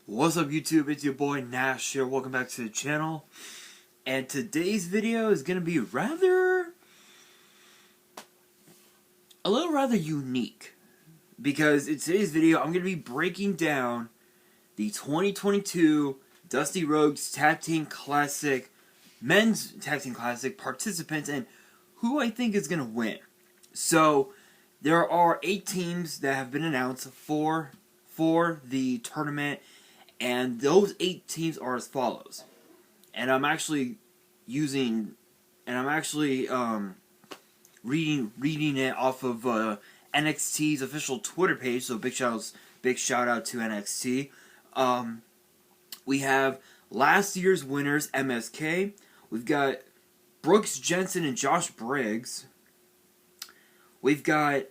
What's up YouTube, it's your boy Nash here, welcome back to the channel. And today's video is going to be a little rather unique. Because in today's video, I'm going to be breaking down the 2022 Dusty Rhodes Tag Team Classic, Men's Tag Team Classic participants and who I think is going to win. So, there are 8 teams that have been announced for the tournament. And those 8 teams are as follows. And I'm actually reading it off of NXT's official Twitter page. So big shout out to NXT. We have last year's winners, MSK. We've got Brooks Jensen and Josh Briggs. We've got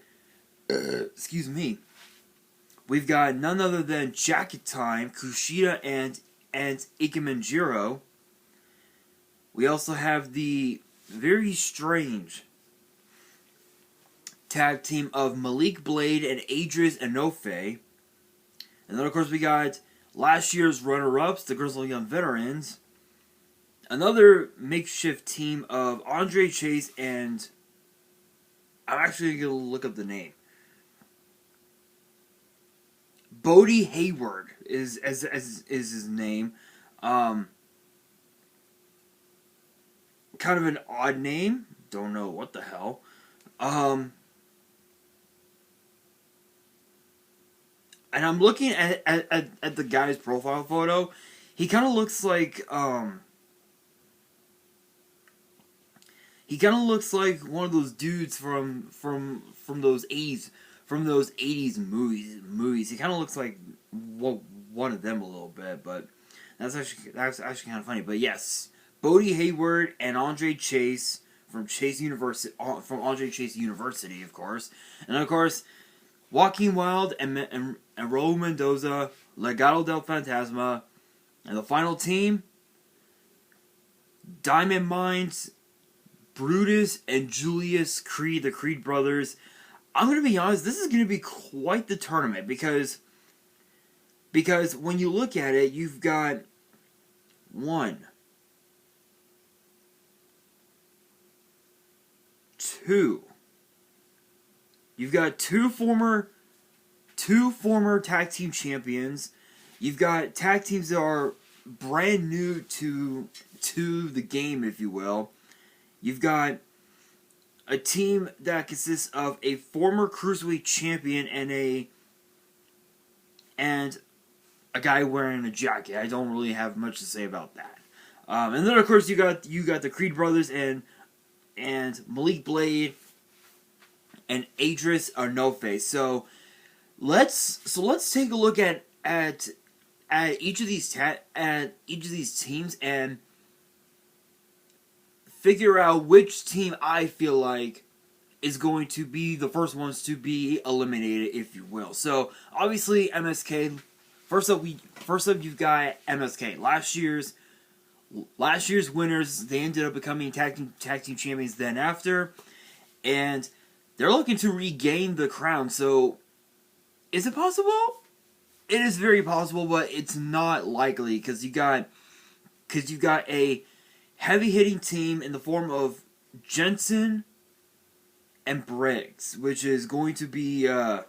We've got none other than Jacket Time, Kushida, and Ikemenjiro. We also have the very strange tag team of Malik Blade and Adris Enofe. And then, of course, we got last year's runner-ups, the Grizzled Young Veterans. Another makeshift team of Andre Chase and... I'm actually going to look up the name. Bodie Hayward is his name. Kind of an odd name. Don't know what the hell. And I'm looking at the guy's profile photo. He kind of looks like one of those dudes from those 80s. From those 80s movies, he kind of looks like one of them a little bit, but that's actually kind of funny. But yes, Bodie Hayward and Andre Chase from Andre Chase University, of course, and of course, Joaquin Wilde and Raul Mendoza, Legado del Fantasma, and the final team, Diamond Mines, Brutus and Julius Creed, the Creed brothers. I'm going to be honest, this is going to be quite the tournament because when you look at it, you've got 1, 2. You've got two former tag team champions. You've got tag teams that are brand new to the game, if you will. You've got a team that consists of a former Cruiserweight champion and a guy wearing a jacket. I don't really have much to say about that. And then of course you got the Creed brothers and Malik Blade and Adris Enofe. So let's take a look at each of these teams and figure out which team I feel like is going to be the first ones to be eliminated, if you will. So obviously MSK. First up, you've got MSK. Last year's winners. They ended up becoming tag team champions. Then after, and they're looking to regain the crown. So is it possible? It is very possible, but it's not likely because you got a heavy-hitting team in the form of Jensen and Briggs, which is going to be a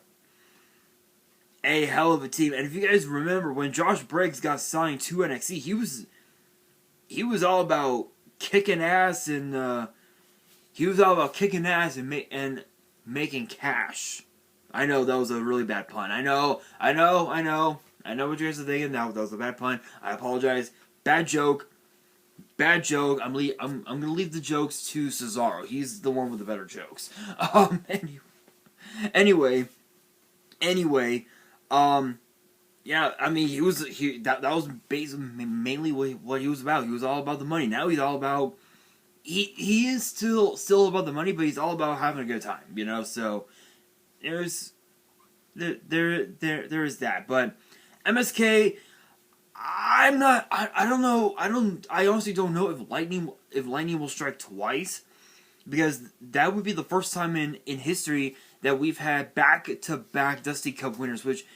hell of a team. And if you guys remember, when Josh Briggs got signed to NXT, he was all about kicking ass and making cash. I know that was a really bad pun. I know what you guys are thinking. That was a bad pun. I apologize. Bad joke. I'm gonna leave the jokes to Cesaro. He's the one with the better jokes. Anyway. Yeah. I mean, that was basically mainly what he was about. He was all about the money. Now he's all about. He is still about the money, but he's all about having a good time. You know. So there is that. But MSK. I honestly don't know if lightning will strike twice, because that would be the first time in history that we've had back-to-back Dusty Cup winners, which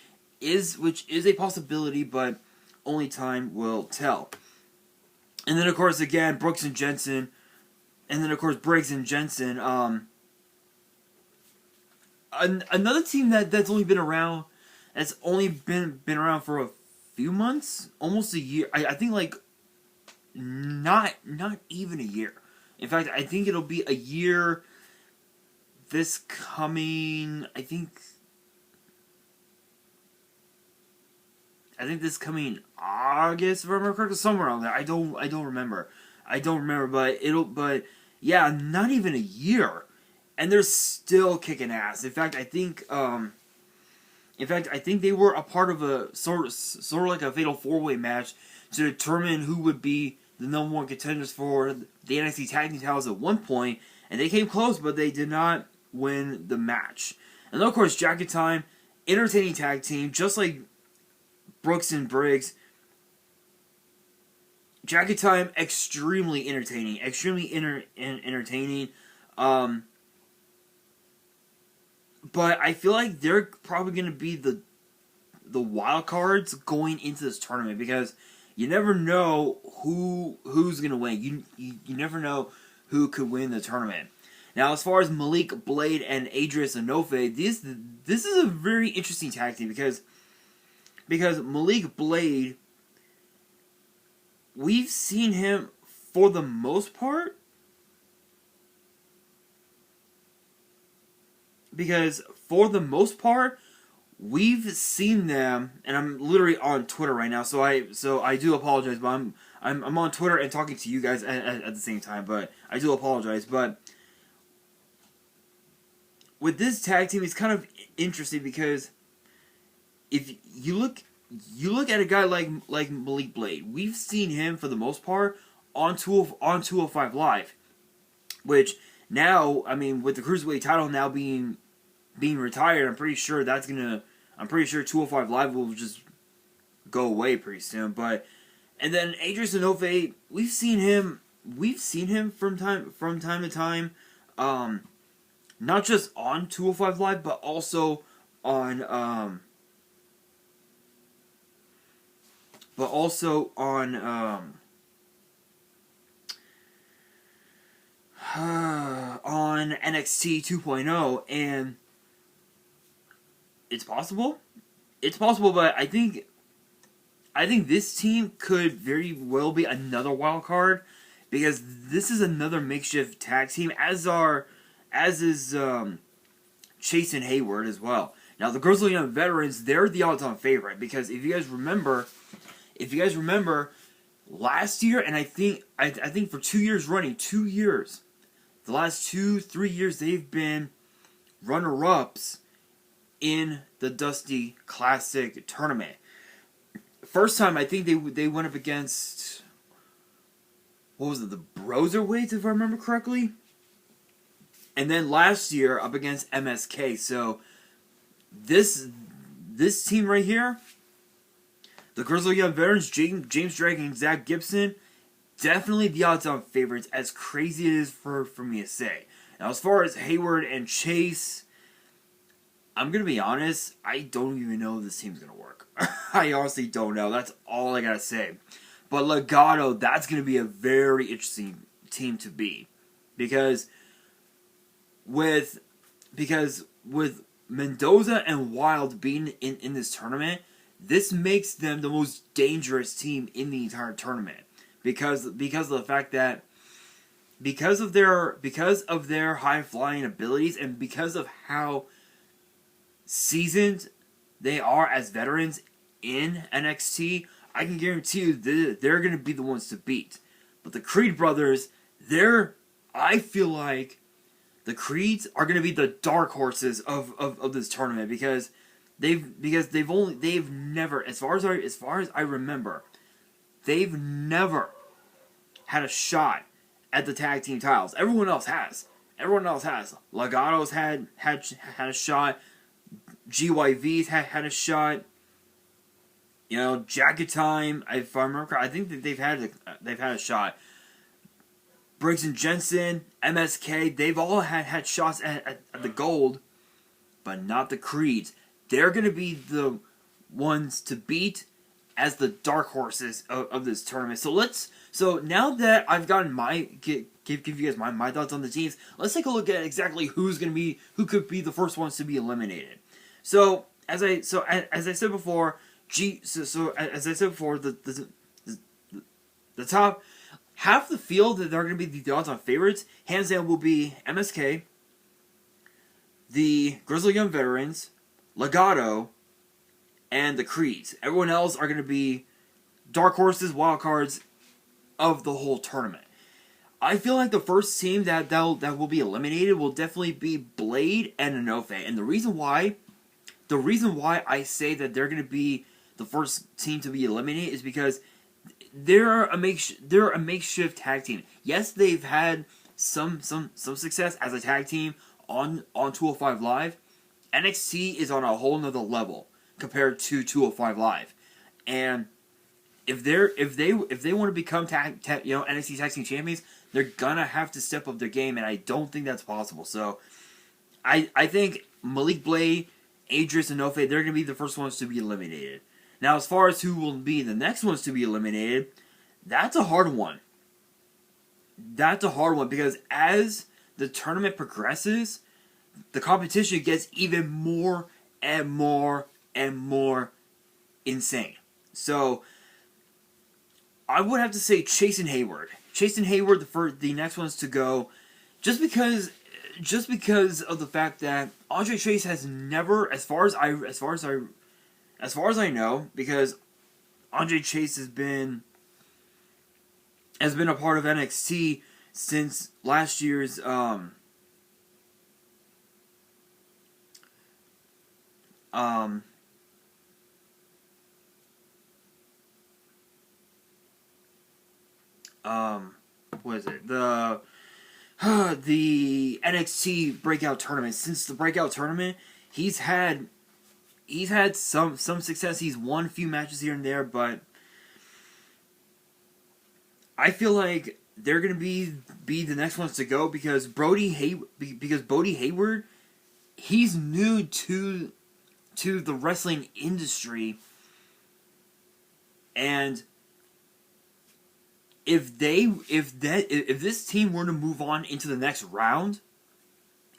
is a possibility, but only time will tell. And then, of course, again, Brooks and Jensen. And then, of course, Briggs and Jensen. Another team that's only been around. That's only been around for a few months, almost a year. I think like not even a year. In fact, I think it'll be a year. This coming, I think this coming August, if I remember correctly, somewhere around there. I don't remember. But yeah, not even a year, and they're still kicking ass. In fact, I think they were a part of a sort of like a fatal 4-way match to determine who would be the number one contenders for the NXT Tag Team titles at one point, and they came close, but they did not win the match. And then, of course, Jacket Time, entertaining tag team, just like Brooks and Briggs. Jacket Time, extremely entertaining. Entertaining. But I feel like they're probably going to be the wild cards going into this tournament, because you never know who's going to win. You never know who could win the tournament. Now, as far as Malik Blade and Adrius Enofe, this is a very interesting tag team, because Malik Blade, we've seen him for the most part. Because for the most part, we've seen them, and I'm literally on Twitter right now, so I do apologize, but I'm on Twitter and talking to you guys at the same time, but I do apologize. But with this tag team, it's kind of interesting, because if you look at a guy like Malik Blade, we've seen him for the most part on 205 Live, which now, I mean, with the Cruiserweight title now being retired, I'm pretty sure 205 Live will just go away pretty soon. But and then Adrius Enofe, we've seen him from time to time, not just on 205 Live, but also on on NXT 2.0, and it's possible, but I think this team could very well be another wild card, because this is another makeshift tag team, as is Chase and Hayward as well. Now, the Grizzly Young Veterans, they're the odds-on favorite, because if you guys remember, last year, and I think for 2 years running, the last 2-3 years, they've been runner-ups in the Dusty Classic tournament. First time, I think they went up against, what was it, the Broserweights, if I remember correctly? And then last year, up against MSK. So, this team right here, the Grizzly Young Veterans, James Drake and Zach Gibson, definitely the odds-on favorites, as crazy it is for me to say. Now, as far as Hayward and Chase, I'm going to be honest, I don't even know if this team's going to work. I honestly don't know. That's all I got to say. But Legato, that's going to be a very interesting team to be. Because with Mendoza and Wild being in this tournament, this makes them the most dangerous team in the entire tournament. Because of the fact that because of their high flying abilities, and because of how seasoned they are as veterans in NXT, I can guarantee you they're going to be the ones to beat. But the Creed brothers, I feel like the Creeds are going to be the dark horses of this tournament, because they've never, as far as I remember, they've never had a shot at the tag team titles. Everyone else has. Legato's had a shot. GYV's had a shot. You know, Jacket Time, if I remember correctly, I think that they've had a shot. Briggs and Jensen, MSK, they've all had shots at the gold, but not the Creeds. They're going to be the ones to beat, as the dark horses of this tournament. So now that I've gotten give you guys my thoughts on the teams, let's take a look at exactly who could be the first ones to be eliminated. So as I said before, the top half the field that they're going to be the odds-on favorites, hands down, will be MSK, the Grizzly Young Veterans, Legato, and the Creeds. Everyone else are going to be dark horses, wild cards of the whole tournament. I feel like the first team that will be eliminated will definitely be Blade and Inoue. And the reason why I say that they're going to be the first team to be eliminated is because they're a makeshift tag team. Yes, they've had some success as a tag team on 205 Live. NXT is on a whole nother level compared to 205 Live, and if they want to become NXT Tag Team Champions, they're gonna have to step up their game, and I don't think that's possible. So I think Malik Blade, Adris, and Inoue, they're gonna be the first ones to be eliminated. Now, as far as who will be the next ones to be eliminated, that's a hard one. That's a hard one because as the tournament progresses, the competition gets even more and more and more insane. So I would have to say Chase and Hayward. Chase and Hayward, the next ones to go, just because of the fact that Andre Chase has never, as far as I know, because Andre Chase has been a part of NXT since last year's what is it? The NXT Breakout Tournament. Since the Breakout Tournament, he's had some success. He's won a few matches here and there, but I feel like they're gonna be the next ones to go because Bodie Hayward, he's new to the wrestling industry, and if this team were to move on into the next round,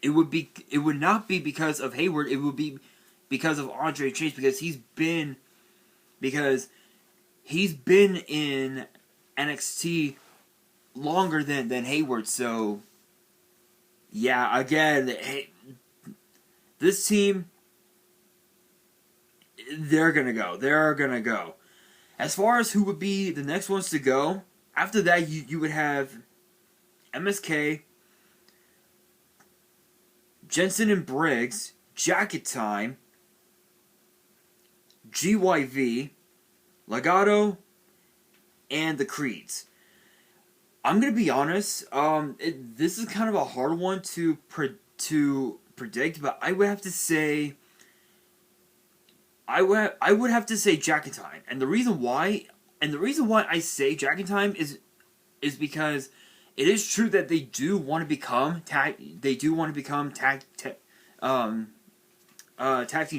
it would not be because of Hayward. It would be because of Andre Chase because he's been in NXT longer than Hayward. So yeah, again, this team, they're gonna go. As far as who would be the next ones to go, after that you would have MSK, Jensen and Briggs, Jacket Time, GYV, Legato, and the Creeds. I'm gonna be honest. This is kind of a hard one to predict, but I would have to say. I would have to say Jacket Time, and the reason why I say Jacket Time is because it is true that they do want to become tag team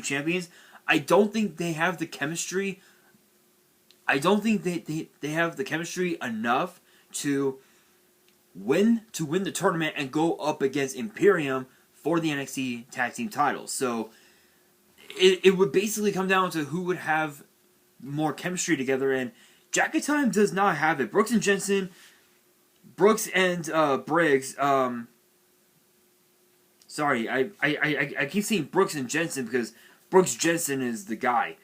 champions. I don't think they have the chemistry. I don't think they have the chemistry enough to win the tournament and go up against Imperium for the NXT tag team titles. So it would basically come down to who would have more chemistry together, and Jacket Time does not have it. Brooks and Briggs. Sorry, I keep saying Brooks and Jensen because Brooks Jensen is the guy.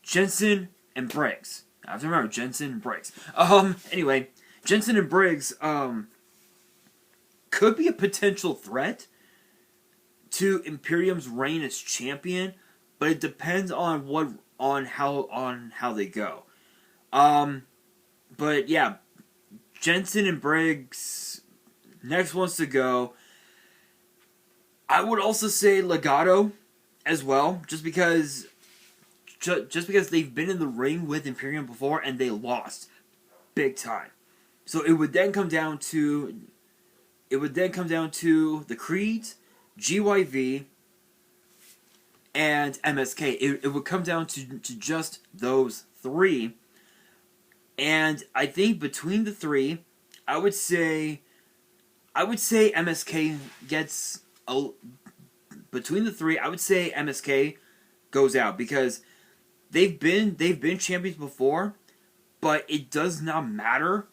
Jensen and Briggs. I have to remember Jensen and Briggs. Anyway, Jensen and Briggs could be a potential threat to Imperium's reign as champion, but it depends on how they go. But yeah, Jensen and Briggs, next ones to go. I would also say Legato as well, just because they've been in the ring with Imperium before and they lost big time. So it would then come down to the Creeds, GYV, and MSK. It would come down to just those three. And I think between the three, I would say MSK gets a, between the three. I would say MSK goes out because they've been champions before, but it does not matter.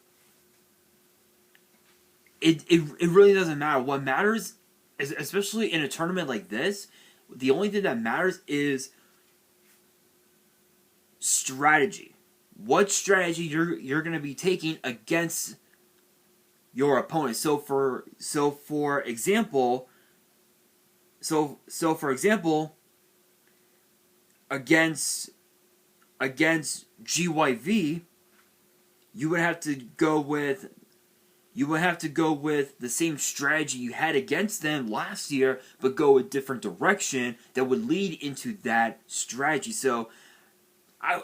It really doesn't matter. What matters is, especially in a tournament like this, the only thing that matters is strategy. What strategy you're going to be taking against your opponent. So for example, against GYV, you would have to go with the same strategy you had against them last year, but go a different direction that would lead into that strategy. So I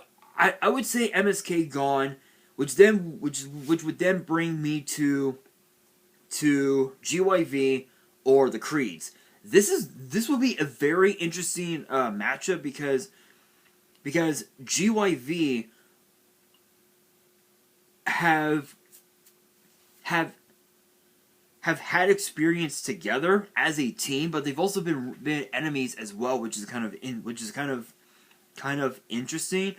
would say MSK gone, which would then bring me to GYV or the Creeds. This will be a very interesting matchup because GYV have had experience together as a team, but they've also been enemies as well, which is kind of interesting.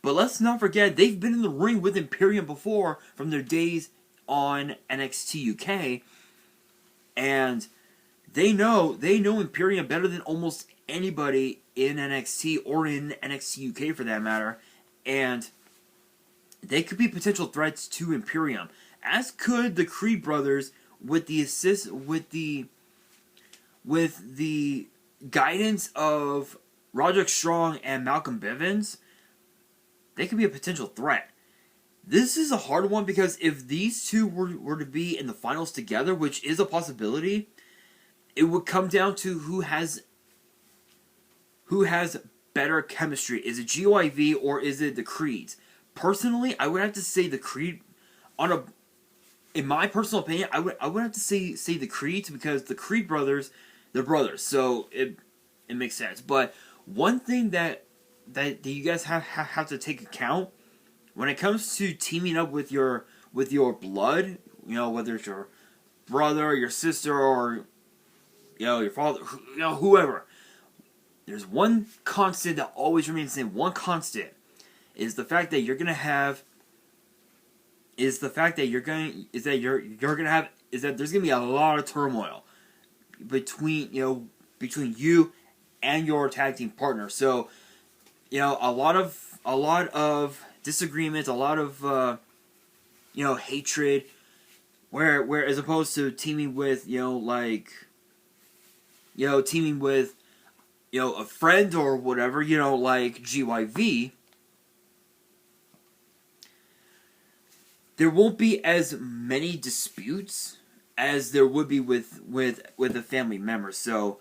But let's not forget, they've been in the ring with Imperium before from their days on NXT UK, and they know Imperium better than almost anybody in NXT or in NXT UK for that matter, and they could be potential threats to Imperium, as could the Creed brothers with the guidance of Roderick Strong and Malcolm Bivens. They could be a potential threat. This is a hard one because if these two were to be in the finals together, which is a possibility, it would come down to who has better chemistry. Is it GYV or is it the Creeds? Personally, I would have to say the Creed. In my personal opinion, I would have to say the Creeds because the Creed brothers, they're brothers, so it makes sense. But one thing that you guys have to take account when it comes to teaming up with your blood, whether it's your brother, your sister, or your father, whoever. There's one constant that always remains the same. One constant is the fact that there's gonna be a lot of turmoil between you and your tag team partner. So a lot of disagreements, a lot of hatred, where as opposed to teaming with a friend or whatever, like GYV, there won't be as many disputes as there would be with a family member. So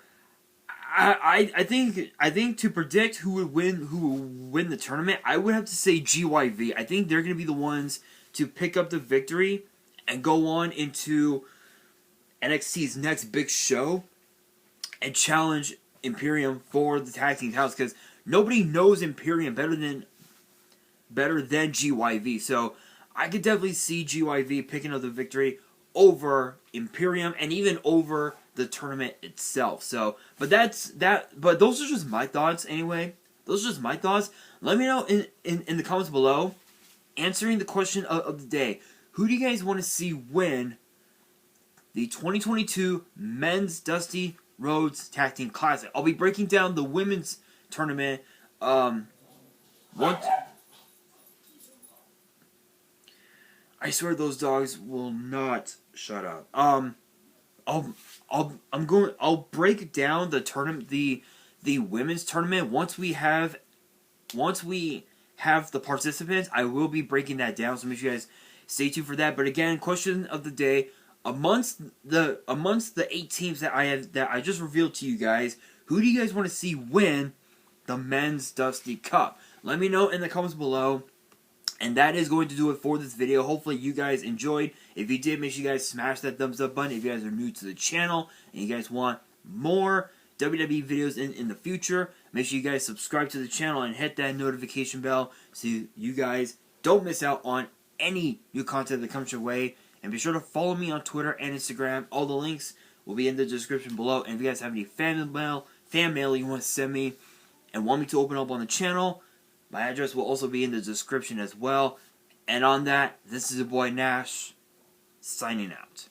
I think to predict who will win the tournament, I would have to say GYV. I think they're going to be the ones to pick up the victory and go on into NXT's next big show and challenge Imperium for the tag team titles, because nobody knows Imperium better than GYV. So I could definitely see GYV picking up the victory over Imperium and even over the tournament itself. So, but those are just my thoughts anyway. Those are just my thoughts. Let me know in the comments below, answering the question of the day. Who do you guys want to see win the 2022 Men's Dusty Rhodes Tag Team Classic? I'll be breaking down the women's tournament. I swear those dogs will not shut up. I'll break down the tournament, the women's tournament once we have the participants. I will be breaking that down, so make sure you guys stay tuned for that. But again, question of the day: amongst the 8 teams that I just revealed to you guys, who do you guys want to see win the Men's Dusty Cup? Let me know in the comments below. And that is going to do it for this video. Hopefully you guys enjoyed. If you did, make sure you guys smash that thumbs up button. If you guys are new to the channel and you guys want more WWE videos in the future. Make sure you guys subscribe to the channel and hit that notification bell so you guys don't miss out on any new content that comes your way. And be sure to follow me on Twitter and Instagram. All the links will be in the description below. And if you guys have any fan mail you want to send me and want me to open up on the channel, my address will also be in the description as well. And on that, this is your boy Nash, signing out.